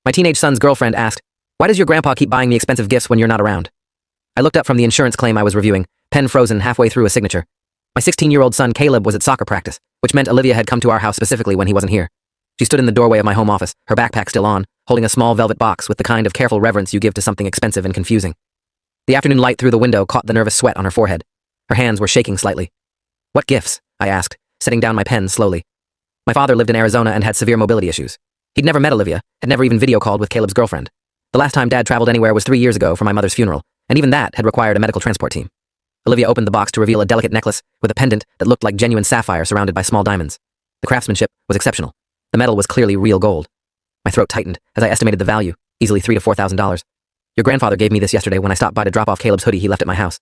My teenage son's girlfriend asked, "Why does your grandpa keep buying me expensive gifts when you're not around?" I looked up from the insurance claim I was reviewing, pen frozen halfway through a signature. My 16-year-old son Caleb was at soccer practice, which meant Olivia had come to our house specifically when he wasn't here. She stood in the doorway of my home office, her backpack still on, holding a small velvet box with the kind of careful reverence you give to something expensive and confusing. The afternoon light through the window caught the nervous sweat on her forehead. Her hands were shaking slightly. "What gifts?" I asked, setting down my pen slowly. My father lived in Arizona and had severe mobility issues. He'd never met Olivia, had never even video called with Caleb's girlfriend. The last time Dad traveled anywhere was 3 years ago for my mother's funeral, and even that had required a medical transport team. Olivia opened the box to reveal a delicate necklace with a pendant that looked like genuine sapphire surrounded by small diamonds. The craftsmanship was exceptional. The metal was clearly real gold. My throat tightened as I estimated the value, easily $3,000 to $4,000. "Your grandfather gave me this yesterday when I stopped by to drop off Caleb's hoodie he left at my house."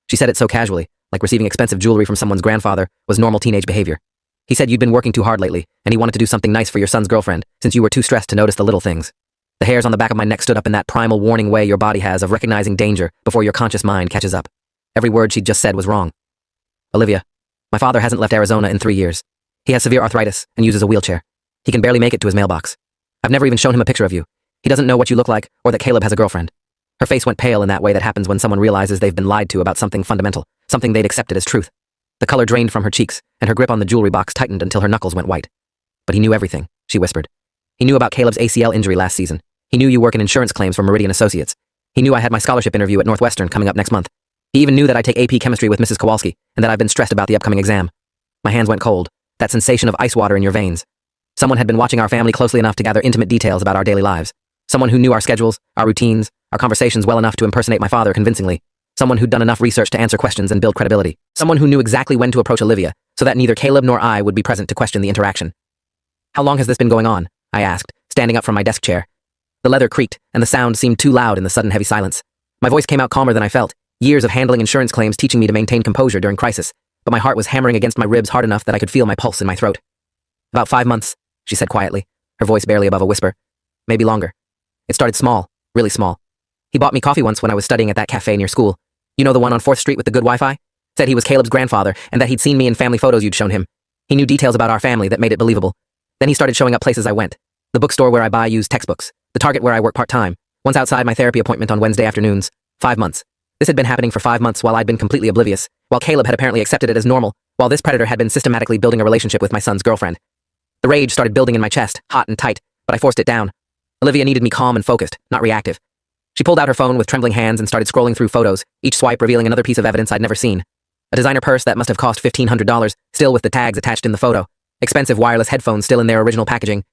She said it so casually, like receiving expensive jewelry from someone's grandfather was normal teenage behavior. "He said you'd been working too hard lately, and he wanted to do something nice for your son's girlfriend, since you were too stressed to notice the little things." The hairs on the back of my neck stood up in that primal warning way your body has of recognizing danger before your conscious mind catches up. Every word she'd just said was wrong. "Olivia, my father hasn't left Arizona in 3 years. He has severe arthritis and uses a wheelchair. He can barely make it to his mailbox. I've never even shown him a picture of you. He doesn't know what you look like or that Caleb has a girlfriend." Her face went pale in that way that happens when someone realizes they've been lied to about something fundamental, something they'd accepted as truth. The color drained from her cheeks, and her grip on the jewelry box tightened until her knuckles went white. "But he knew everything," she whispered. "He knew about Caleb's ACL injury last season. He knew you work in insurance claims for Meridian Associates. He knew I had my scholarship interview at Northwestern coming up next month. He even knew that I take AP chemistry with Mrs. Kowalski, and that I've been stressed about the upcoming exam." My hands went cold, that sensation of ice water in your veins. Someone had been watching our family closely enough to gather intimate details about our daily lives. Someone who knew our schedules, our routines, our conversations well enough to impersonate my father convincingly. Someone who'd done enough research to answer questions and build credibility. Someone who knew exactly when to approach Olivia, so that neither Caleb nor I would be present to question the interaction. "How long has this been going on?" I asked, standing up from my desk chair. The leather creaked, and the sound seemed too loud in the sudden heavy silence. My voice came out calmer than I felt, years of handling insurance claims teaching me to maintain composure during crisis, but my heart was hammering against my ribs hard enough that I could feel my pulse in my throat. "About 5 months, she said quietly, her voice barely above a whisper. "Maybe longer. It started small, really small. He bought me coffee once when I was studying at that cafe near school. You know, the one on 4th Street with the good Wi-Fi? Said he was Caleb's grandfather and that he'd seen me in family photos you'd shown him. He knew details about our family that made it believable. Then he started showing up places I went. The bookstore where I buy used textbooks. The Target where I work part-time. Once outside my therapy appointment on Wednesday afternoons. 5 months. This had been happening for 5 months while I'd been completely oblivious, while Caleb had apparently accepted it as normal, while this predator had been systematically building a relationship with my son's girlfriend. The rage started building in my chest, hot and tight, but I forced it down. Olivia needed me calm and focused, not reactive. She pulled out her phone with trembling hands and started scrolling through photos, each swipe revealing another piece of evidence I'd never seen. A designer purse that must have cost $1,500, still with the tags attached in the photo. Expensive wireless headphones still in their original packaging,